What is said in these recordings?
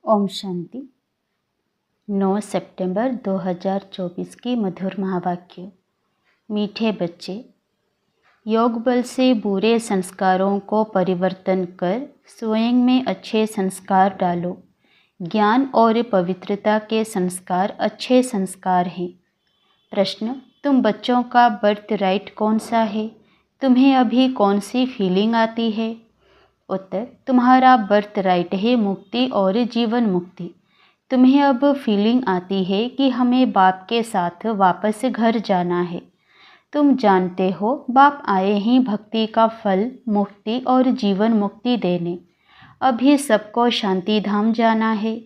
ओम शांति। 9 सितंबर 2024 की मधुर महावाक्य। मीठे बच्चे, योग बल से बुरे संस्कारों को परिवर्तन कर स्वयं में अच्छे संस्कार डालो। ज्ञान और पवित्रता के संस्कार अच्छे संस्कार हैं। प्रश्न, तुम बच्चों का बर्थ राइट कौन सा है? तुम्हें अभी कौन सी फीलिंग आती है? उत्तर, तुम्हारा बर्थ राइट है मुक्ति और जीवन मुक्ति। तुम्हें अब फीलिंग आती है कि हमें बाप के साथ वापस घर जाना है। तुम जानते हो बाप आए ही भक्ति का फल मुक्ति और जीवन मुक्ति देने। अभी सबको शांति धाम जाना है,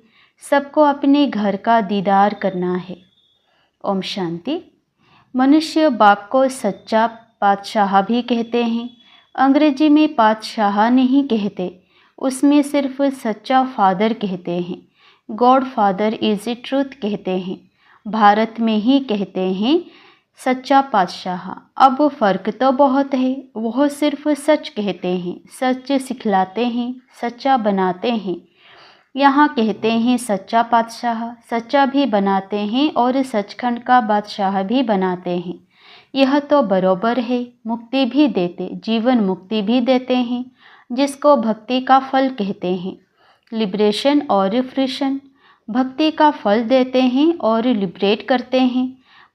सबको अपने घर का दीदार करना है। ओम शांति। मनुष्य बाप को सच्चा पातशाह भी कहते हैं। अंग्रेजी में पातशाह नहीं कहते, उसमें सिर्फ सच्चा फादर कहते हैं। गॉड फादर इज ट्रूथ कहते हैं। भारत में ही कहते हैं सच्चा पातशाह। अब फ़र्क तो बहुत है। वह सिर्फ सच कहते हैं, सच सिखलाते हैं, सच्चा बनाते हैं। यहाँ कहते हैं सच्चा पातशाह, सच्चा भी बनाते हैं और सचखंड का बादशाह भी बनाते हैं। यह तो बरोबर है। मुक्ति भी देते, जीवन मुक्ति भी देते हैं, जिसको भक्ति का फल कहते हैं। लिबरेशन और फ्रीशन। भक्ति का फल देते हैं और लिबरेट करते हैं।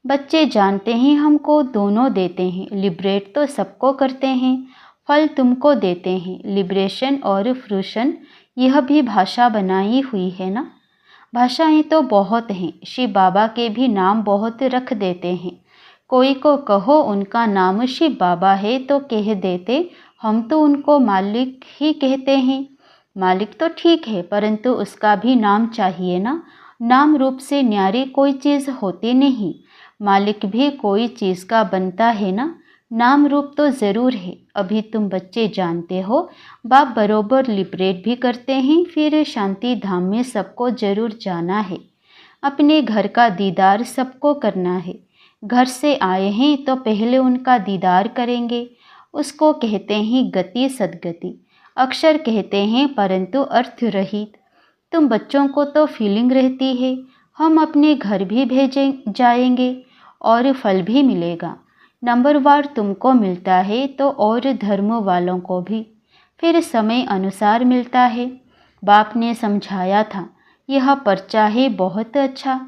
बच्चे जानते हैं हमको दोनों देते हैं। लिबरेट तो सबको करते हैं, फल तुमको देते हैं। लिबरेशन और फ्रूशन, यह भी भाषा बनाई हुई है ना। भाषाएं तो बहुत हैं। शिव बाबा के भी नाम बहुत रख देते हैं। कोई को कहो उनका नाम शिव बाबा है तो कह देते हम तो उनको मालिक ही कहते हैं। मालिक तो ठीक है, परंतु उसका भी नाम चाहिए ना। नाम रूप से न्यारी कोई चीज़ होती नहीं। मालिक भी कोई चीज़ का बनता है ना। नाम रूप तो ज़रूर है। अभी तुम बच्चे जानते हो बाप बरोबर लिबरेट भी करते हैं। फिर शांति धाम में सबको ज़रूर जाना है। अपने घर का दीदार सबको करना है। घर से आए हैं तो पहले उनका दीदार करेंगे। उसको कहते हैं गति सदगति। अक्षर कहते हैं परंतु अर्थ रहित। तुम बच्चों को तो फीलिंग रहती है हम अपने घर भी भेजें जाएंगे और फल भी मिलेगा। नंबरवार तुमको मिलता है तो और धर्म वालों को भी फिर समय अनुसार मिलता है। बाप ने समझाया था यह पर्चा है बहुत अच्छा।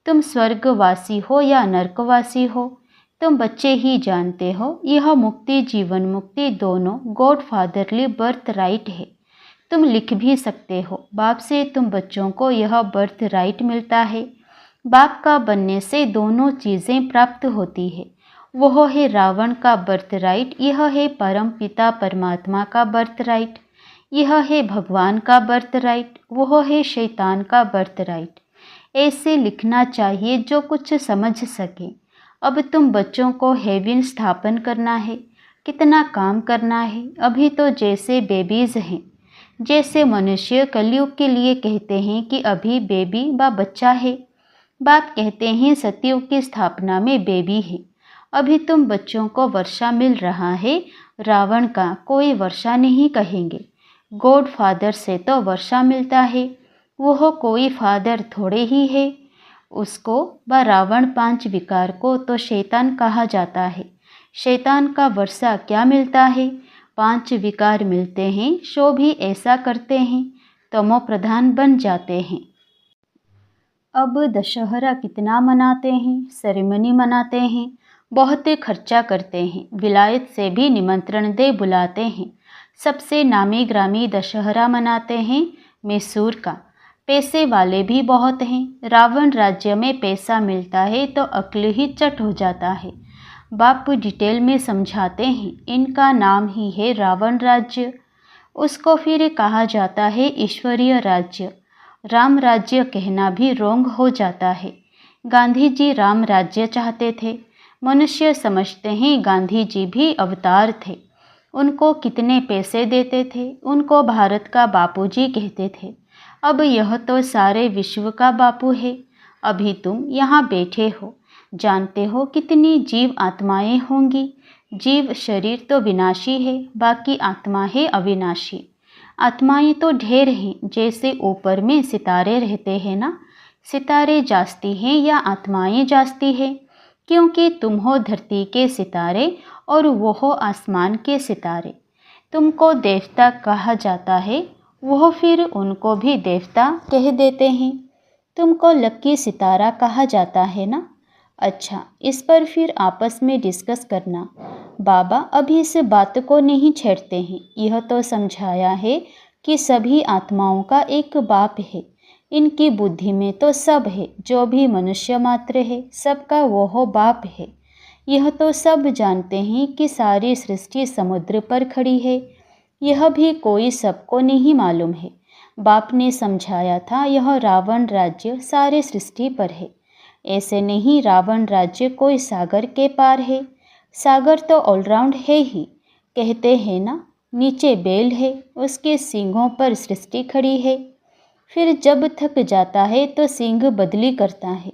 तुम स्वर्गवासी हो या नरकवासी हो, तुम बच्चे ही जानते हो। यह मुक्ति जीवन मुक्ति दोनों गॉड फादरली बर्थ राइट है। तुम लिख भी सकते हो। बाप से तुम बच्चों को यह बर्थ राइट मिलता है। बाप का बनने से दोनों चीज़ें प्राप्त होती है। वह है रावण का बर्थ राइट, यह है परम पिता परमात्मा का बर्थ राइट। यह है भगवान का बर्थ राइट, वह है शैतान का बर्थ राइट। ऐसे लिखना चाहिए जो कुछ समझ सके। अब तुम बच्चों को हेवन स्थापन करना है। कितना काम करना है। अभी तो जैसे बेबीज़ हैं, जैसे मनुष्य कलयुग के लिए कहते हैं कि अभी बेबी व बच्चा है। बाप कहते हैं सतयुग की स्थापना में बेबी है। अभी तुम बच्चों को वर्षा मिल रहा है। रावण का कोई वर्षा नहीं कहेंगे। गॉड फादर से तो वर्षा मिलता है। वह कोई फादर थोड़े ही है। उसको व रावण 5 विकार को तो शैतान कहा जाता है। शैतान का वर्षा क्या मिलता है? 5 विकार मिलते हैं। शो भी ऐसा करते हैं, तमो प्रधान बन जाते हैं। अब दशहरा कितना मनाते हैं, सेरेमनी मनाते हैं, बहुत खर्चा करते हैं। विलायत से भी निमंत्रण दे बुलाते हैं। सबसे नामी ग्रामी दशहरा मनाते हैं मैसूर का। पैसे वाले भी बहुत हैं। रावण राज्य में पैसा मिलता है तो अक्ल ही चट हो जाता है। बाप डिटेल में समझाते हैं। इनका नाम ही है रावण राज्य। उसको फिर कहा जाता है ईश्वरीय राज्य। राम राज्य कहना भी रोंग हो जाता है। गांधी जी राम राज्य चाहते थे। मनुष्य समझते हैं गांधी जी भी अवतार थे। उनको कितने पैसे देते थे। उनको भारत का बापूजी कहते थे। अब यह तो सारे विश्व का बापू है। अभी तुम यहाँ बैठे हो, जानते हो कितनी जीव आत्माएं होंगी। जीव शरीर तो विनाशी है, बाकी आत्मा है अविनाशी। आत्माएं तो ढेर हैं, जैसे ऊपर में सितारे रहते हैं ना। सितारे जास्ती हैं या आत्माएं जास्ती हैं? क्योंकि तुम हो धरती के सितारे और वो हो आसमान के सितारे। तुमको देवता कहा जाता है, वह फिर उनको भी देवता कह देते हैं। तुमको लक्की सितारा कहा जाता है ना। अच्छा, इस पर फिर आपस में डिस्कस करना। बाबा अभी इस बात को नहीं छेड़ते हैं। यह तो समझाया है कि सभी आत्माओं का एक बाप है। इनकी बुद्धि में तो सब है, जो भी मनुष्य मात्र है सबका वो बाप है। यह तो सब जानते हैं कि सारी सृष्टि समुद्र पर खड़ी है। यह भी कोई सबको नहीं मालूम है। बाप ने समझाया था यह रावण राज्य सारे सृष्टि पर है। ऐसे नहीं, रावण राज्य कोई सागर के पार है। सागर तो ऑलराउंड है ही। कहते हैं ना, नीचे बेल है, उसके सींगों पर सृष्टि खड़ी है। फिर जब थक जाता है तो सींग बदली करता है।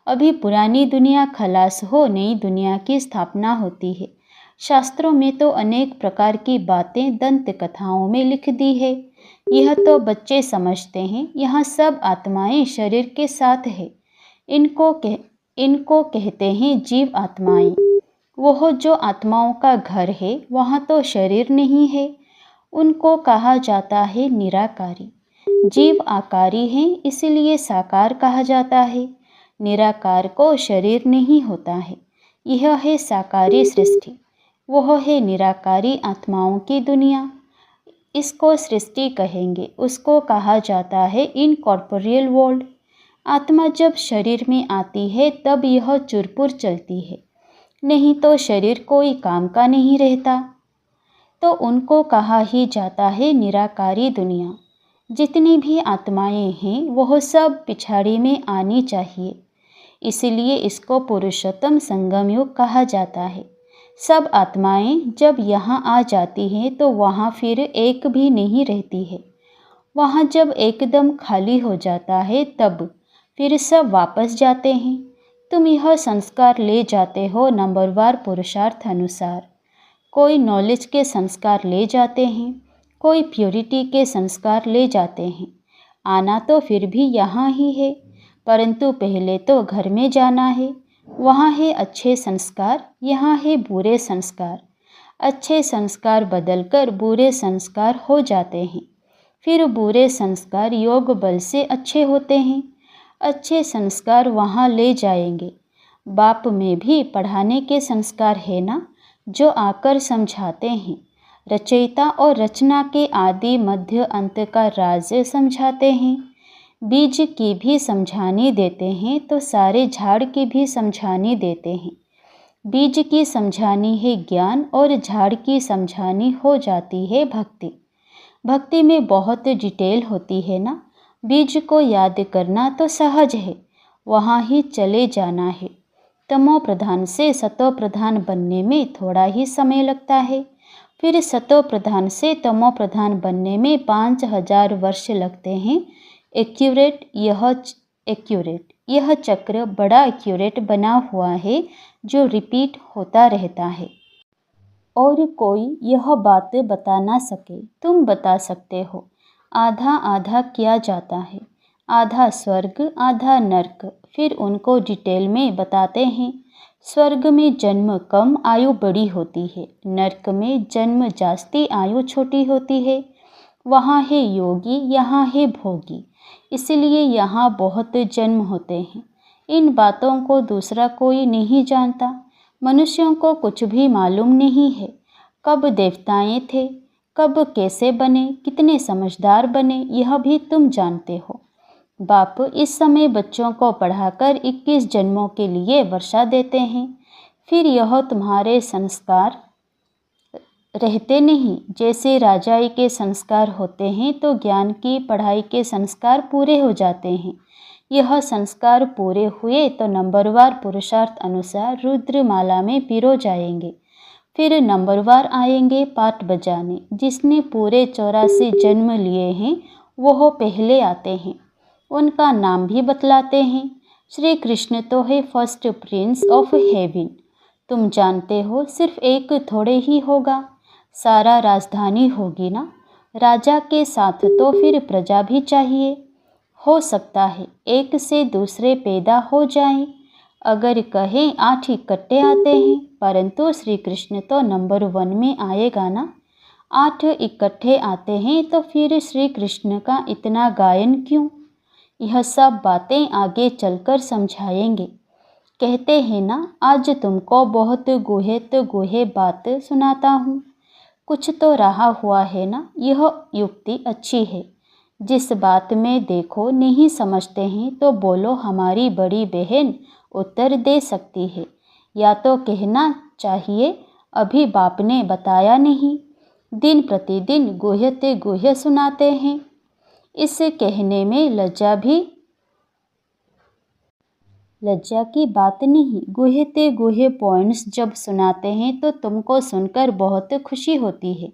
अभी पुरानी दुनिया खलास हो, नई दुनिया की स्थापना होती है। शास्त्रों में तो अनेक प्रकार की बातें दंत कथाओं में लिख दी है। यह तो बच्चे समझते हैं। यहाँ सब आत्माएं शरीर के साथ है। इनको कहते हैं जीव आत्माएं। वह जो आत्माओं का घर है वहाँ तो शरीर नहीं है। उनको कहा जाता है निराकारी। जीव आकारी हैं, इसलिए साकार कहा जाता है। निराकार को शरीर नहीं होता है। यह है साकारी सृष्टि। वह है निराकारी आत्माओं की दुनिया। इसको सृष्टि कहेंगे। उसको कहा जाता है इनकॉर्पोरियल वर्ल्ड। आत्मा जब शरीर में आती है तब यह चुरपुर चलती है, नहीं तो शरीर कोई काम का नहीं रहता। तो उनको कहा ही जाता है निराकारी दुनिया। जितनी भी आत्माएं हैं वह सब पिछाड़ी में आनी चाहिए। इसलिए इसको पुरुषोत्तम संगम युग कहा जाता है। सब आत्माएं जब यहाँ आ जाती हैं तो वहाँ फिर एक भी नहीं रहती है। वहाँ जब एकदम खाली हो जाता है तब फिर सब वापस जाते हैं। तुम यह संस्कार ले जाते हो नंबरवार पुरुषार्थ अनुसार। कोई नॉलेज के संस्कार ले जाते हैं, कोई प्योरिटी के संस्कार ले जाते हैं। आना तो फिर भी यहाँ ही है, परंतु पहले तो घर में जाना है। वहाँ है अच्छे संस्कार, यहाँ है बुरे संस्कार। अच्छे संस्कार बदलकर बुरे संस्कार हो जाते हैं। फिर बुरे संस्कार योग बल से अच्छे होते हैं। अच्छे संस्कार वहाँ ले जाएंगे। बाप में भी पढ़ाने के संस्कार है ना, जो आकर समझाते हैं। रचयिता और रचना के आदि मध्य अंत का राज समझाते हैं। बीज की भी समझानी देते हैं तो सारे झाड़ की भी समझानी देते हैं। बीज की समझानी है ज्ञान और झाड़ की समझानी हो जाती है भक्ति। भक्ति में बहुत डिटेल होती है ना। बीज को याद करना तो सहज है, वहाँ ही चले जाना है। तमो प्रधान से सतो प्रधान बनने में थोड़ा ही समय लगता है। फिर सतो प्रधान से तमो प्रधान बनने में 5000 वर्ष लगते हैं। यह चक्र बड़ा एक्यूरेट बना हुआ है, जो रिपीट होता रहता है। और कोई यह बात बता ना सके, तुम बता सकते हो। आधा आधा किया जाता है, आधा स्वर्ग आधा नर्क। फिर उनको डिटेल में बताते हैं। स्वर्ग में जन्म कम, आयु बड़ी होती है। नर्क में जन्म जास्ती, आयु छोटी होती है। वहाँ है योगी, यहाँ है भोगी, इसलिए यहाँ बहुत जन्म होते हैं। इन बातों को दूसरा कोई नहीं जानता। मनुष्यों को कुछ भी मालूम नहीं है। कब देवताएं थे, कब कैसे बने, कितने समझदार बने, यह भी तुम जानते हो। बाप इस समय बच्चों को पढ़ाकर 21 जन्मों के लिए वर्षा देते हैं। फिर यह तुम्हारे संस्कार रहते नहीं। जैसे राजाई के संस्कार होते हैं तो ज्ञान की पढ़ाई के संस्कार पूरे हो जाते हैं। यह संस्कार पूरे हुए तो नंबरवार पुरुषार्थ अनुसार रुद्रमाला में पिरो जाएंगे। फिर नंबरवार आएंगे पाठ बजाने। जिसने पूरे 84 जन्म लिए हैं वह पहले आते हैं। उनका नाम भी बतलाते हैं। श्री कृष्ण तो है फर्स्ट प्रिंस ऑफ हेवन। तुम जानते हो सिर्फ एक थोड़े ही होगा, सारा राजधानी होगी ना। राजा के साथ तो फिर प्रजा भी चाहिए। हो सकता है एक से दूसरे पैदा हो जाएं। अगर कहें 8 इकट्ठे आते हैं, परंतु श्री कृष्ण तो नंबर 1 में आएगा ना। 8 इकट्ठे आते हैं तो फिर श्री कृष्ण का इतना गायन क्यों? यह सब बातें आगे चलकर समझाएंगे। कहते हैं ना, आज तुमको बहुत गुहे बात सुनाता हूँ। कुछ तो रहा हुआ है ना। यह युक्ति अच्छी है। जिस बात में देखो नहीं समझते हैं तो बोलो हमारी बड़ी बहन उत्तर दे सकती है, या तो कहना चाहिए अभी बाप ने बताया नहीं। दिन प्रतिदिन गुह्य सुनाते हैं। इस कहने में लज्जा की बात नहीं। गुह्य पॉइंट्स जब सुनाते हैं तो तुमको सुनकर बहुत खुशी होती है।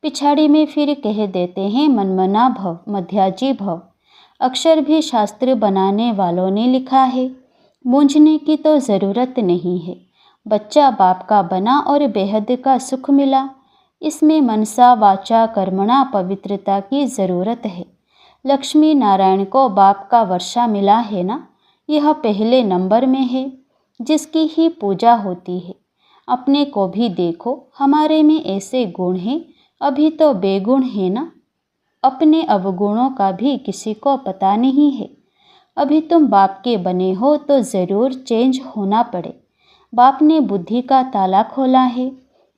पिछाड़ी में फिर कह देते हैं मनमना भव, मध्याजी भव। अक्षर भी शास्त्र बनाने वालों ने लिखा है। मूंझने की तो ज़रूरत नहीं है। बच्चा बाप का बना और बेहद का सुख मिला। इसमें मनसा वाचा कर्मणा पवित्रता की ज़रूरत है। लक्ष्मी नारायण को बाप का वर्षा मिला है ना। यह पहले नंबर में है, जिसकी ही पूजा होती है। अपने को भी देखो, हमारे में ऐसे गुण हैं, अभी तो बेगुण है ना। अपने अवगुणों का भी किसी को पता नहीं है। अभी तुम बाप के बने हो तो ज़रूर चेंज होना पड़े। बाप ने बुद्धि का ताला खोला है।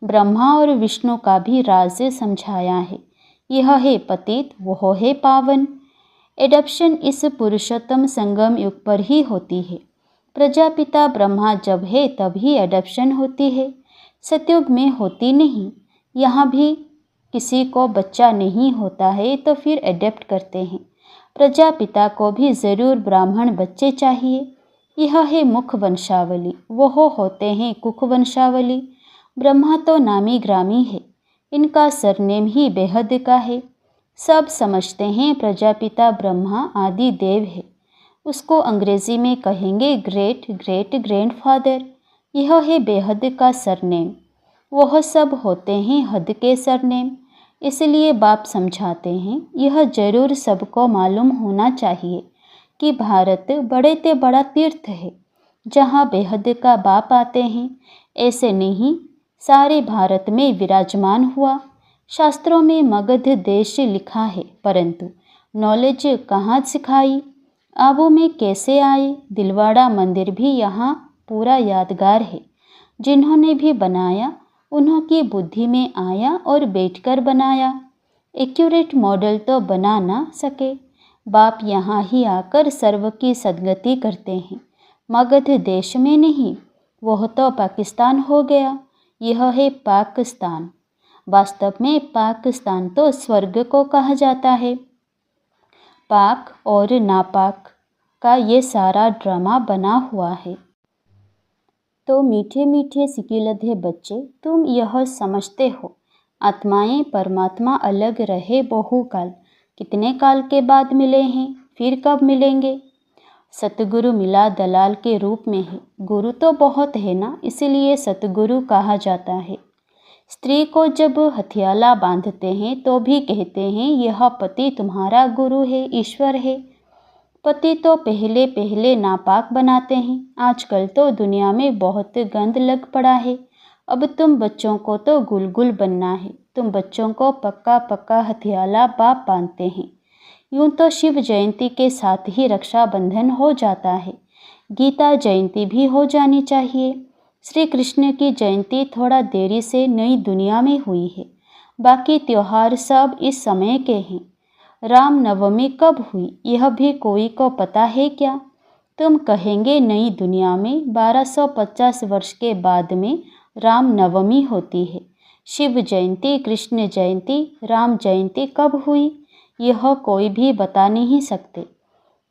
ब्रह्मा और विष्णु का भी राज समझाया है। यह है पतित, वह है पावन। एडप्शन इस पुरुषोत्तम संगम युग पर ही होती है। प्रजापिता ब्रह्मा जब है तभी एडप्शन होती है। सतयुग में होती नहीं। यहाँ भी किसी को बच्चा नहीं होता है तो फिर एडेप्ट करते हैं। प्रजापिता को भी ज़रूर ब्राह्मण बच्चे चाहिए। यह है मुख वंशावली, वह होते हैं कुख वंशावली। ब्रह्मा तो नामी ग्रामी है। इनका सरनेम ही बेहद का है। सब समझते हैं प्रजापिता ब्रह्मा आदि देव है। उसको अंग्रेजी में कहेंगे ग्रेट ग्रेट ग्रैंडफादर। यह है बेहद का सरनेम। वह सब होते हैं हद के सरनेम। इसलिए बाप समझाते हैं, यह जरूर सबको मालूम होना चाहिए कि भारत बड़े ते बड़ा तीर्थ है, जहाँ बेहद का बाप आते हैं। ऐसे नहीं सारे भारत में विराजमान हुआ। शास्त्रों में मगध देश लिखा है, परंतु नॉलेज कहाँ सिखाई। आबू में कैसे आए। दिलवाड़ा मंदिर भी यहाँ पूरा यादगार है। जिन्होंने भी बनाया उन्होंने बुद्धि में आया और बैठकर बनाया। एक्यूरेट मॉडल तो बना ना सके। बाप यहाँ ही आकर सर्व की सद्गति करते हैं। मगध देश में नहीं, वह तो पाकिस्तान हो गया। यह है पाकिस्तान। वास्तव में पाकिस्तान तो स्वर्ग को कहा जाता है। पाक और नापाक का ये सारा ड्रामा बना हुआ है। तो मीठे मीठे सिकिलधे बच्चे, तुम यह समझते हो आत्माएं परमात्मा अलग रहे बहुकाल। कितने काल के बाद मिले हैं, फिर कब मिलेंगे। सतगुरु मिला दलाल के रूप में है। गुरु तो बहुत है ना, इसलिए सतगुरु कहा जाता है। स्त्री को जब हथियाला बांधते हैं तो भी कहते हैं यह पति तुम्हारा गुरु है, ईश्वर है। पति तो पहले पहले नापाक बनाते हैं। आजकल तो दुनिया में बहुत गंद लग पड़ा है। अब तुम बच्चों को तो गुलगुल बनना है। तुम बच्चों को पक्का पक्का हथियाला बाप बांधते हैं। यूं तो शिव जयंती के साथ ही रक्षाबंधन हो जाता है। गीता जयंती भी हो जानी चाहिए। श्री कृष्ण की जयंती थोड़ा देरी से नई दुनिया में हुई है। बाकी त्योहार सब इस समय के हैं। राम नवमी कब हुई, यह भी कोई को पता है क्या। तुम कहेंगे नई दुनिया में 1250 वर्ष के बाद में राम नवमी होती है। शिव जयंती, कृष्ण जयंती, राम जयंती कब हुई, यह कोई भी बता नहीं सकते।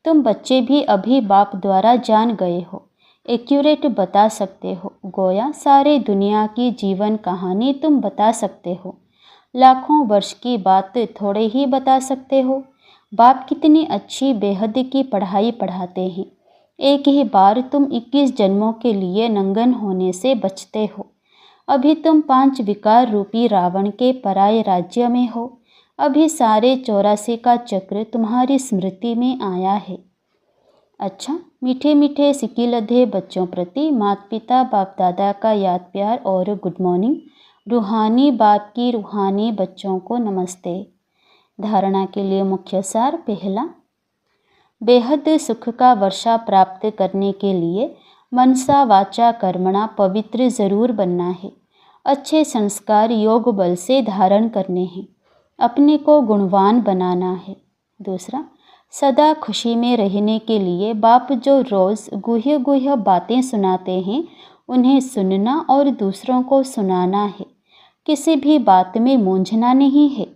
तुम बच्चे भी अभी बाप द्वारा जान गए हो, एक्यूरेट बता सकते हो। गोया सारे दुनिया की जीवन कहानी तुम बता सकते हो। लाखों वर्ष की बात थोड़े ही बता सकते हो। बाप कितनी अच्छी बेहद की पढ़ाई पढ़ाते हैं। एक ही बार तुम 21 जन्मों के लिए नंगन होने से बचते हो। अभी तुम 5 विकार रूपी रावण के पराये राज्य में हो। अभी सारे 84 का चक्र तुम्हारी स्मृति में आया है। अच्छा, मीठे मीठे सिक्के लधे बच्चों प्रति माता पिता बाप दादा का याद प्यार और गुड मॉर्निंग। रूहानी बाप की रूहानी बच्चों को नमस्ते। धारणा के लिए मुख्य सार। पहला, बेहद सुख का वर्षा प्राप्त करने के लिए मनसा वाचा कर्मणा पवित्र ज़रूर बनना है। अच्छे संस्कार योग बल से धारण करने हैं। अपने को गुणवान बनाना है। दूसरा, सदा खुशी में रहने के लिए बाप जो रोज़ गुह्य गुह्य बातें सुनाते हैं उन्हें सुनना और दूसरों को सुनाना है। किसी भी बात में मूंझना नहीं है,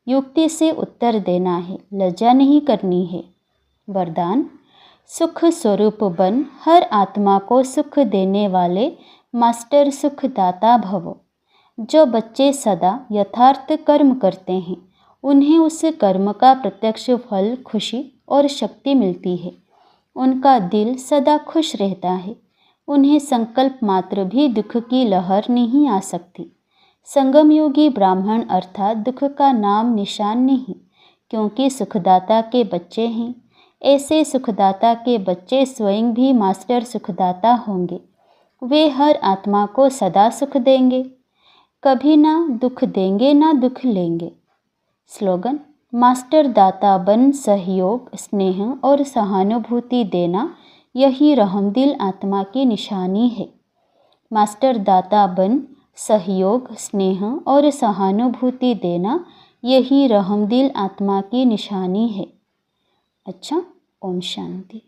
युक्ति से उत्तर देना है, लज्जा नहीं करनी है। वरदान, सुख स्वरूप बन हर आत्मा को सुख देने वाले मास्टर सुखदाता भव। जो बच्चे सदा यथार्थ कर्म करते हैं उन्हें उस कर्म का प्रत्यक्ष फल खुशी और शक्ति मिलती है। उनका दिल सदा खुश रहता है। उन्हें संकल्प मात्र भी दुख की लहर नहीं आ सकती। संगम योगी ब्राह्मण अर्थात दुख का नाम निशान नहीं, क्योंकि सुखदाता के बच्चे हैं। ऐसे सुखदाता के बच्चे स्वयं भी मास्टर सुखदाता होंगे। वे हर आत्मा को सदा सुख देंगे, कभी ना दुख देंगे ना दुख लेंगे। स्लोगन, मास्टर दाता बन सहयोग स्नेह और सहानुभूति देना यही रहमदिल आत्मा की निशानी है। मास्टर दाता बन सहयोग स्नेह और सहानुभूति देना यही रहमदिल आत्मा की निशानी है। अच्छा, ओम शांति।